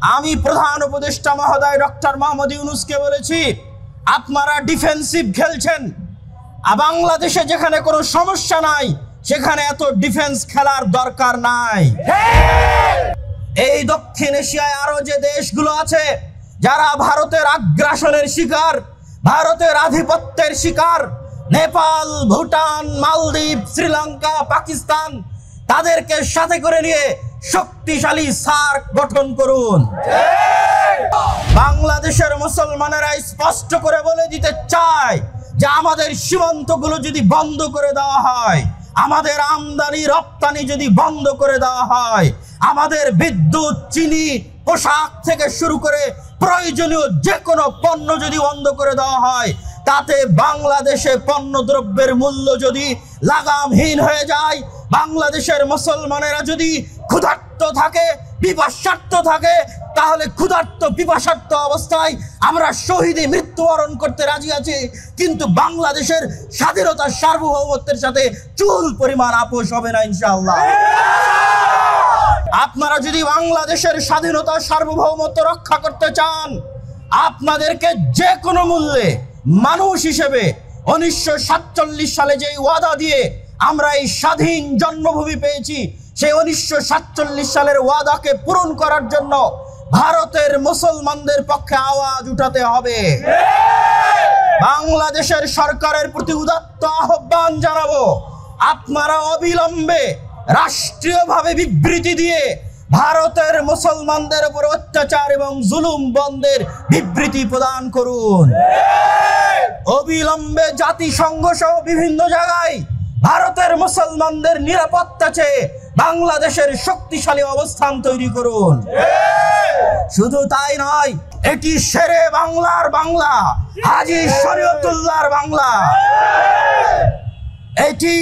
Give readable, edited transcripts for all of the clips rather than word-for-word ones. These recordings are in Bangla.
আমি প্রধান উপদেষ্টা মহোদয় ডক্টর মোহাম্মদ ইউনূসকে বলেছি, আপনারা ডিফেন্সিভ খেলছেন। বাংলাদেশে যেখানে কোনো সমস্যা নাই সেখানে এত ডিফেন্স খেলার দরকার নাই। এই দক্ষিণ এশিয়ায় আরো যে দেশগুলো আছে যারা ভারতের আগ্রাসনের শিকার, ভারতের আধিপত্যের শিকার, নেপাল, ভুটান, মালদ্বীপ, শ্রীলঙ্কা, পাকিস্তান, তাদেরকে সাথে করে নিয়ে শক্তিশালী সার্ক গঠন করুন। বাংলাদেশের মুসলমানেরা স্পষ্ট করে বলে দিতে চায় যে আমাদের সীমান্তগুলো যদি বন্ধ করে দেওয়া হয়, আমাদের আমদানি রপ্তানি যদি বন্ধ করে দেওয়া হয়, আমাদের বিদ্যুৎ, চিনি, পোশাক থেকে শুরু করে প্রয়োজনীয় যে কোনো পণ্য যদি বন্ধ করে দেওয়া হয়, তাতে বাংলাদেশে পণ্য দ্রব্যের মূল্য যদি লাগামহীন হয়ে যায়, বাংলাদেশের মুসলমানেরা যদি ক্ষুধার্ত থাকে, পিপাসার্ত থাকে, তাহলে ক্ষুধার্ত পিপাসার্ত অবস্থায় আমরা শহীদে মৃত্যুবরণ করতে রাজি আছি, কিন্তু বাংলাদেশের স্বাধীনতার সার্বভৌমত্বের সাথে চুল পরিমাণ আপোষ হবে না ইনশাআল্লাহ। আপনারা যদি বাংলাদেশের স্বাধীনতা সার্বভৌমত্ব রক্ষা করতে চান, আপনাদেরকে যে কোনো মূল্যে মানুষ হিসেবে 1947 সালে যে ওয়াদা দিয়ে আমরা এই স্বাধীন জন্মভূমি পেয়েছি, সেই 1947 সালের ওয়াদাকে পূরণ করার জন্য ভারতের মুসলমানদের পক্ষে আওয়াজ উঠাতে হবে। বাংলাদেশের সরকারের প্রতি উদাত্ত আহ্বান জানাবো, আপনারা অবিলম্বে রাষ্ট্রীয়ভাবে বিবৃতি দিয়ে ভারতের মুসলমানদের উপর অত্যাচার এবং জুলুম বন্ধের বিবৃতি প্রদান করুন। অবিলম্বে জাতিসংঘ সহ বিভিন্ন জায়গায় ভারতের মুসলমানদের নিরাপত্তা চেয়ে বাংলাদেশের শক্তিশালী অবস্থান তৈরি করুন। শুধু তাই নয়, এটি শেরে বাংলার বাংলা, হাজী শরীয়তুল্লাহর বাংলা, এটি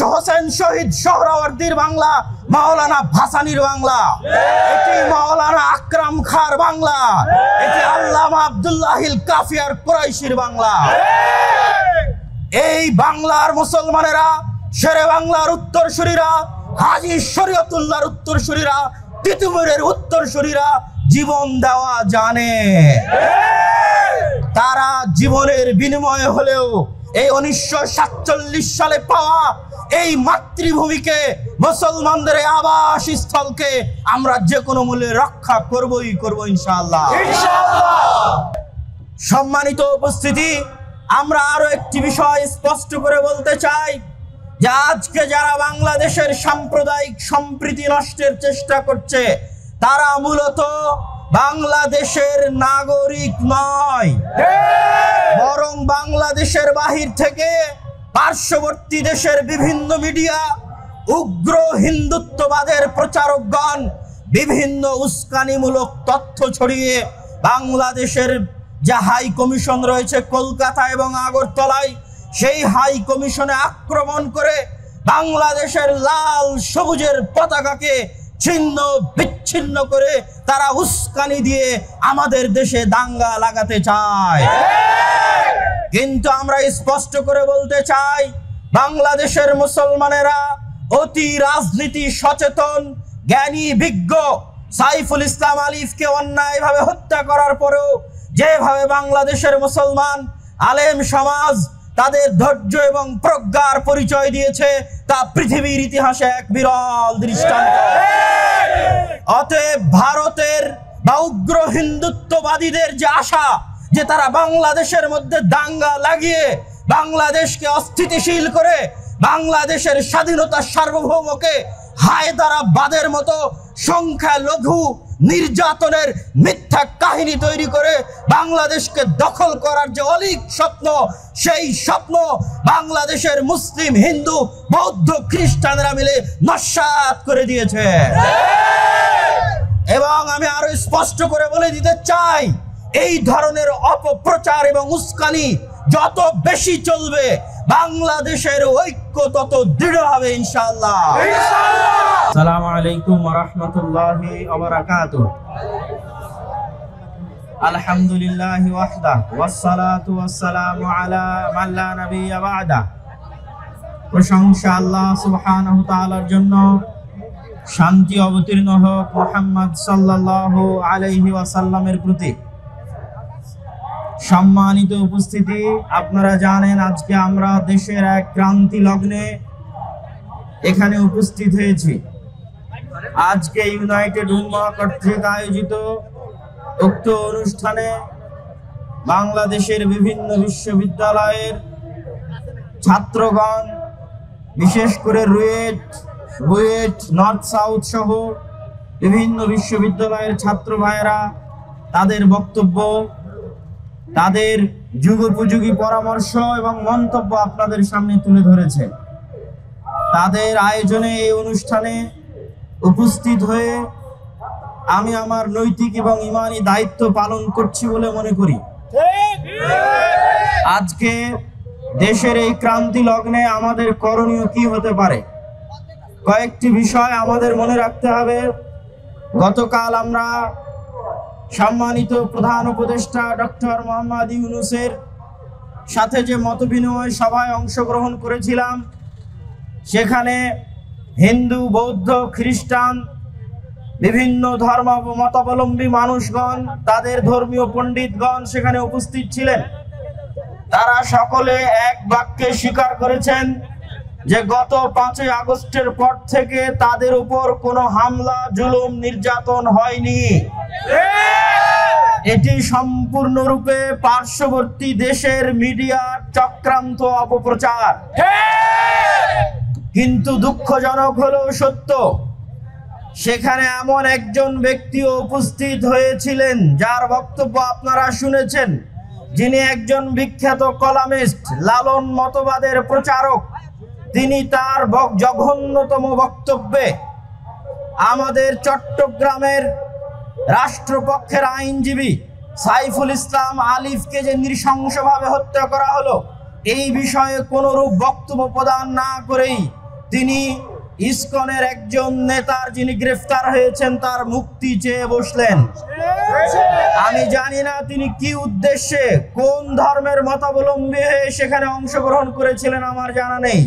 হোসেন শহীদ সোহরাওয়ার্দীর বাংলা, মাওলানা ভাসানীর বাংলা, এটি মাওলানা আকরাম খাঁর বাংলা, এটি আল্লামা আব্দুল্লাহিল কাফিয়ার কুরাইশির বাংলা। এই বাংলার মুসলমানেরা, শেরে বাংলার উত্তরসূরিরা, হাজী শরীয়তুল্লাহর উত্তরসূরিরা, তিতুমীরের উত্তরসূরিরা জীবন দেওয়া জানে। তারা জীবনের বিনিময়ে হলেও এই 1947 সালে পাওয়া এই মাতৃভূমিকে, মুসলমানদের আবাস স্থলকে আমরা যে কোনো মূল্যে রক্ষা করবই করব ইনশাআল্লাহ। সম্মানিত উপস্থিতি, আমরা আরো একটি বিষয় স্পষ্ট করে বলতে চাই যে আজকে যারা বাংলাদেশের সাম্প্রদায়িক সম্প্রীতি নষ্টের চেষ্টা করছে, তারা মূলত বাংলাদেশের নাগরিক নয়, বরং বাংলাদেশের বাহির থেকে পার্শ্ববর্তী দেশের বিভিন্ন মিডিয়া, উগ্র হিন্দুত্ববাদের প্রচারকগণ বিভিন্ন উস্কানিমূলক তথ্য ছড়িয়ে বাংলাদেশের যে হাই কমিশন রয়েছে কলকাতা এবং আগরতলায়, সেই হাই কমিশনে আক্রমণ করে বাংলাদেশের লাল সবুজের পতাকাকে ছিন্ন বিচ্ছিন্ন করে তারা উস্কানি দিয়ে আমাদের দেশে দাঙ্গা লাগাতে চায়। কিন্তু আমরা স্পষ্ট করে বলতে চাই, বাংলাদেশের মুসলমানেরা অতি রাজনীতি সচেতন, জ্ঞানী, বিজ্ঞ সাইফুল ইসলাম আলিফকে অন্যায়ভাবে হত্যা করার পরেও যেভাবে বাংলাদেশের মুসলমান আলেম সমাজ তাদের ধৈর্য এবং প্রজ্ঞার পরিচয় দিয়েছে, তা পৃথিবীর ইতিহাসে এক বিরল দৃষ্টান্ত। অতএব ভারতের বা উগ্র হিন্দুত্ববাদীদের যে আশা যে তারা বাংলাদেশের মধ্যে দাঙ্গা লাগিয়ে বাংলাদেশকে অস্থিতিশীল করে বাংলাদেশের স্বাধীনতা সার্বভৌমকে হায়দারাবাদের মতো সংখ্যালঘু নির্যাতনের মিথ্যা কাহিনী তৈরি করে বাংলাদেশকে দখল করার যে অলীক স্বপ্ন, সেই স্বপ্ন বাংলাদেশের মুসলিম, হিন্দু, বৌদ্ধ, খ্রিস্টানরা মিলে নস্যাৎ করে দিয়েছে। এবং আমি আরো স্পষ্ট করে বলে দিতে চাই, এই ধরনের অপপ্রচার এবং উস্কানি যত বেশি চলবে, বাংলাদেশের ঐক্য তত দৃঢ় হবে ইনশাআল্লাহ। আসসালামু আলাইকুম ওয়া রাহমাতুল্লাহি ওয়া বারাকাতুহু। আলহামদুলিল্লাহি ওয়াহদা ওয়াসসালাতু ওয়াসসালামু আলা মান লা নাবিয়্যা বা'দা। প্রশংসা আল্লাহ সুবহানাহু ওয়া তাআলার জন্য, শান্তি অবতীর্ণ হোক মুহাম্মদ সাল্লাল্লাহু আলাইহি ওয়াসাল্লামের প্রতি। সম্মানিত উপস্থিতি, আপনারা জানেন আজকে আমরা দেশের এক ক্রান্তি লগ্নে এখানে উপস্থিত হয়েছি। আজকে ইউনাইটেড উম্মাহ কর্তৃক আয়োজিত উক্ত অনুষ্ঠানে বাংলাদেশের বিভিন্ন বিশ্ববিদ্যালয়ের ছাত্রগণ, বিশেষ করে রুয়েট, বুয়েট, নর্থ সাউথ সহ বিভিন্ন বিশ্ববিদ্যালয়ের ছাত্র ভাইয়েরা তাদের বক্তব্য, তাদের যুগোপযোগী পরামর্শ এবং মন্তব্য আপনাদের সামনে তুলে ধরেছে। তাদের আয়োজনে এই অনুষ্ঠানে উপস্থিত হয়ে আমি আমার নৈতিক এবং ঈমানি দায়িত্ব পালন করছি বলে মনে করি। আজকে দেশের এই ক্রান্তি লগ্নে আমাদের করণীয় কি হতে পারে, কয়েকটি বিষয় আমাদের মনে রাখতে হবে। গতকাল আমরা সম্মানিত প্রধান উপদেষ্টা ডক্টর মোহাম্মদ ইউনূসের সাথে যে মতবিনিময় সভায় অংশগ্রহণ করেছিলাম, সেখানে হিন্দু, বৌদ্ধ, খ্রিস্টান, বিভিন্ন ধর্ম মতাবলম্বী মানুষগণ, তাদের ধর্মীয় পণ্ডিতগণ সেখানে উপস্থিত ছিলেন। তারা সকলে এক বাক্যে স্বীকার করেছেন যে গত 5ই আগস্টের পর থেকে তাদের উপর কোনো হামলা, জুলুম, নির্যাতন হয়নি। এটি সম্পূর্ণরূপে পার্শ্ববর্তী দেশের মিডিয়ার চক্রান্ত, অপপ্রচার। কিন্তু দুঃখজনক হলেও সত্য, সেখানে এমন একজন ব্যক্তিও উপস্থিত হয়েছিলেন যার বক্তব্য আপনারা শুনেছেন, যিনি একজন বিখ্যাত কলামিস্ট, লালন মতবাদের প্রচারক। তিনি তার জঘন্যতম বক্তব্যে আমাদের চট্টগ্রামের রাষ্ট্রপক্ষের আইনজীবী সাইফুল ইসলাম আলিফকে যে নৃশংসভাবে হত্যা করা হলো, এই বিষয়ে কোনরূপ বক্তব্য প্রদান না করেই তিনি ইসকনের একজন নেতার, যিনি গ্রেফতার হয়েছেন, তার মুক্তি চেয়ে বসলেন। আমি জানি না তিনি কি উদ্দেশ্যে, কোন ধর্মের মতাবলম্বী হয়ে সেখানে অংশগ্রহণ করেছিলেন, আমার জানা নেই।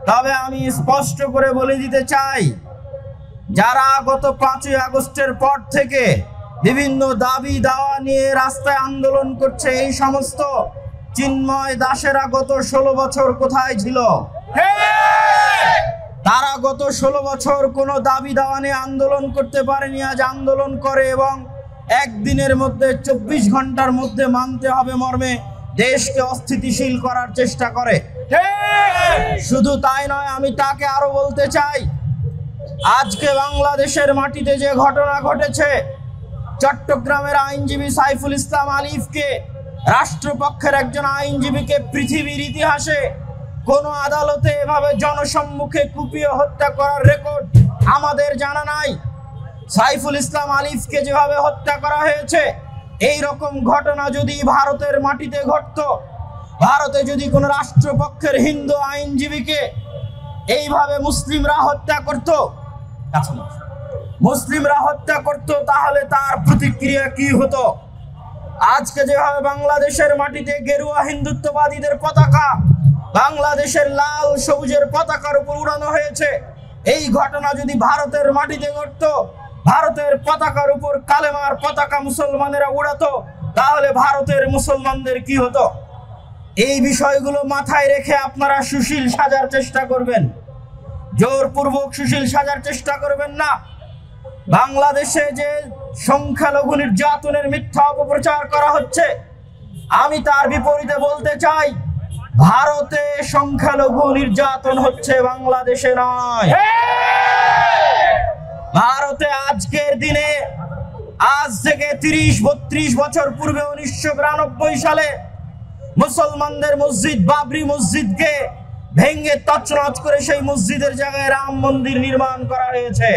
তবে আমি স্পষ্ট করে বলে দিতে চাই, যারা গত 5ই আগস্টের পর থেকে বিভিন্ন দাবি দাওয়া নিয়ে রাস্তায় আন্দোলন করছে, এই সমস্ত চিন্ময় দাসেরা গত 16 বছর কোথায় ছিল? তারা গত 16 বছর কোনো দাবি দাওয়া নিয়ে আন্দোলন করতে পারেনি, আজ আন্দোলন করে এবং একদিনের মধ্যে 24 ঘন্টার মধ্যে মানতে হবে মর্মে দেশকে অস্থিতিশীল করার চেষ্টা করে। শুধু তাই নয়, আমি তাকে আরো বলতে চাই, আজকে বাংলাদেশের মাটিতে যে ঘটনা ঘটেছে, চট্টগ্রামের আইনজীবী সাইফুল ইসলাম আলিফকে, রাষ্ট্রপক্ষের একজন আইনজীবীকে পৃথিবীর ইতিহাসে কোন আদালতে এভাবে জনসম্মুখে কুপিয়ে হত্যা করার রেকর্ড আমাদের জানা নাই। সাইফুল ইসলাম আলিফকে যেভাবে হত্যা করা হয়েছে, এই রকম ঘটনা যদি ভারতের মাটিতে ঘটতো, ভারতে যদি কোন রাষ্ট্রপক্ষের হিন্দু আইনজীবীকে এইভাবে মুসলিমরা হত্যা করত, তাহলে তার প্রতিক্রিয়া কি হতো? আজকে যেভাবে বাংলাদেশের মাটিতে গেরুয়া হিন্দুত্ববাদীদের পতাকা বাংলাদেশের লাল সবুজের পতাকার উপর উড়ানো হয়েছে, এই ঘটনা যদি ভারতের মাটিতে ঘটতো, ভারতের পতাকার উপর কালেমার পতাকা মুসলমানেরা উড়াতো, তাহলে ভারতের মুসলমানদের কি হতো? এই বিষয়গুলো মাথায় রেখে আপনারা সুশীল সাজার চেষ্টা করবেন, জোরপূর্বক সুশীল সাজার চেষ্টা করবেন না। বাংলাদেশে যে সংখ্যালঘু নির্যাতনের মিথ্যা অপপ্রচার করা হচ্ছে, আমি তার বিপরীতে বলতে চাই, ভারতে সংখ্যালঘু নির্যাতন হচ্ছে, বাংলাদেশে নয়। ভারতে আজকের দিনে, আজ থেকে 30-32 বছর পূর্বে 1992 সালে মুসলমানদের মসজিদ বাবরি মসজিদকে ভেঙে তছনছ করে সেই মসজিদের জায়গায় রাম মন্দির নির্মাণ করা হয়েছে।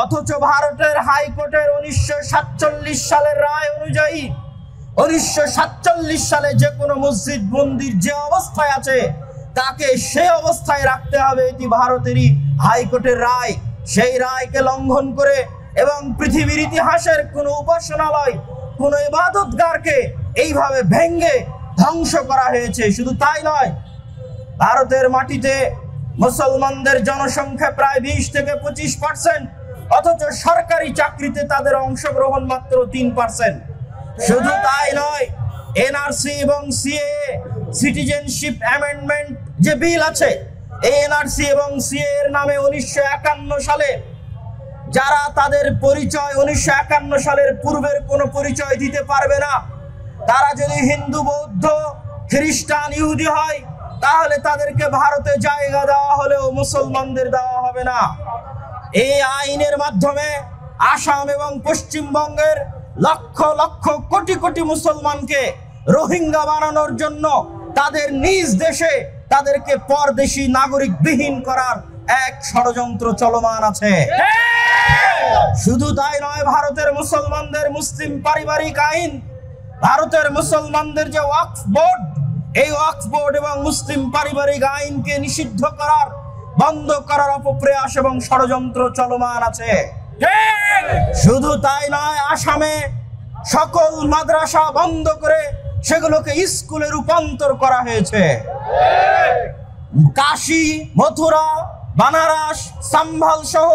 অথচ ভারতের হাইকোর্টের 1947 সালের রায় অনুযায়ী 1947 সালে যে কোনো মসজিদ মন্দির যে অবস্থায় আছে, তাকে সেই অবস্থায় রাখতে হবে, এটি ভারতেরই হাইকোর্টের রায়। সেই রায়কে লঙ্ঘন করে এবং পৃথিবীর ইতিহাসের কোনো উপাসনালয়, কোনো ইবাদতগারকে এইভাবে ভেঙে ধ্বংস করা হয়েছে। শুধু তাই নয়, ভারতের মাটিতে মুসলমানদের জনসংখ্যা প্রায় 20 থেকে 25%, অথচ সরকারি চাকরিতে তাদের অংশগ্রহণ মাত্র 3%। শুধু তাই নয়, এনআরসি এবং সিএএ সিটিজেনশিপ অ্যামেন্ডমেন্ট যে বিল আছে, এই এনআরসি এবং সিএএ এর নামে 1951 সালে যারা তাদের পরিচয় 1951 সালের পূর্বের কোনো পরিচয় দিতে পারবে না, তারা যদি হিন্দু, বৌদ্ধ, খ্রিস্টান, ইহুদি হয়, তাহলে তাদেরকে ভারতে জায়গা দেওয়া হলেও মুসলমানদের দেওয়া হবে না। এই আইনের মাধ্যমে আসাম এবং পশ্চিমবঙ্গের লক্ষ লক্ষ কোটি কোটি মুসলমানকে রোহিঙ্গা বানানোর জন্য তাদের নিজ দেশে তাদেরকে পরদেশী নাগরিক বিহীন করার এক ষড়যন্ত্র চলমান আছে। শুধু তাই নয়, ভারতের মুসলমানদের মুসলিম পারিবারিক আইন, ভারতের মুসলমানদের যে ওয়াকফ বোর্ড, এই ওয়াকফ বোর্ড এবং মুসলিম পারিবারিক আইনকে নিষিদ্ধ করার, বন্ধ করার অপপ্রয়াস এবং ষড়যন্ত্র চলমান আছে। শুধু তাই নয়, আসামে সকল মাদ্রাসা বন্ধ করে সেগুলোকে স্কুলে রূপান্তর করা হয়েছে। কাশী, মথুরা, বানারস, সাম্ভাল সহ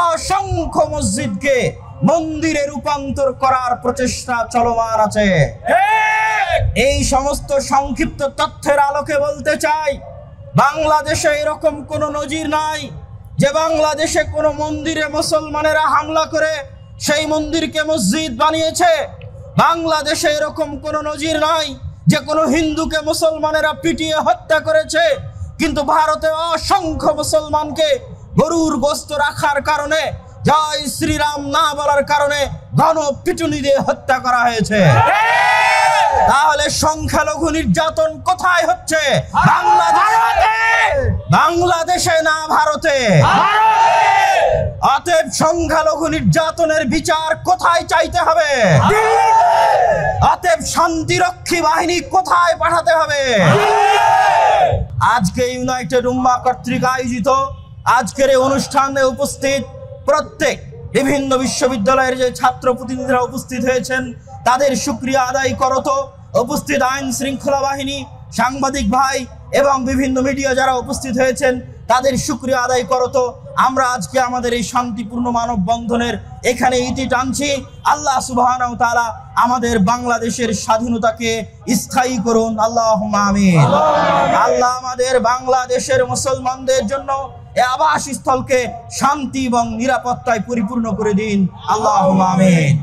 অসংখ্য মসজিদকে মন্দিরে রূপান্তর করার প্রচেষ্টা চলমান আছে। এই সমস্ত সংক্ষিপ্ত তথ্যের আলোকে বলতে চাই, বাংলাদেশে এরকম কোনো নজির নাই যে বাংলাদেশে কোনো মন্দিরে মুসলমানেরা হামলা করে সেই মন্দিরকে মসজিদ বানিয়েছে। বাংলাদেশে এরকম কোনো নজির নাই যে কোনো হিন্দুকে মুসলমানেরা পিটিয়ে হত্যা করেছে, কিন্তু ভারতে অসংখ্য মুসলমানকে গরুর গোশত রাখার কারণে, জয় শ্রীরাম না বলার কারণে গণপিটুনি দিয়ে হত্যা করা হয়েছে। তাহলে সংখ্যালঘু নির্যাতন কোথায় হচ্ছে? বাংলাদেশে না ভারতে? অতএব সংখ্যালঘু নির্যাতনের বিচার কোথায় চাইতে হবে? অতএব শান্তিরক্ষী বাহিনী কোথায় পাঠাতে হবে? আজকে ইউনাইটেড উম্মাহ কর্তৃক আয়োজিত আজকের এই অনুষ্ঠানে উপস্থিত প্রত্যেক বিভিন্ন বিশ্ববিদ্যালয়ের যে ছাত্র প্রতিনিধিরা উপস্থিত হয়েছেন, তাদের শুকরিয়া আদায় করত। উপস্থিত আইন শৃঙ্খলা বাহিনী, সাংবাদিক ভাই এবং বিভিন্ন মিডিয়া যারা উপস্থিত হয়েছেন, তাদের শুকরিয়া আদায় করত। আমরা আজকে আমাদের এই শান্তিপূর্ণ মানববন্ধনের এখানে ইতি টানছি। আল্লাহ সুবহানাহু ওয়া তাআলা আমাদের বাংলাদেশের স্বাধীনতাকে স্থায়ী করুন, আল্লাহুম্মা আমিন। আল্লাহ আমাদের বাংলাদেশের মুসলমানদের জন্য এই আবাসস্থলকে শান্তি এবং নিরাপত্তায় পরিপূর্ণ করে দিন, আল্লাহুম্মা আমিন।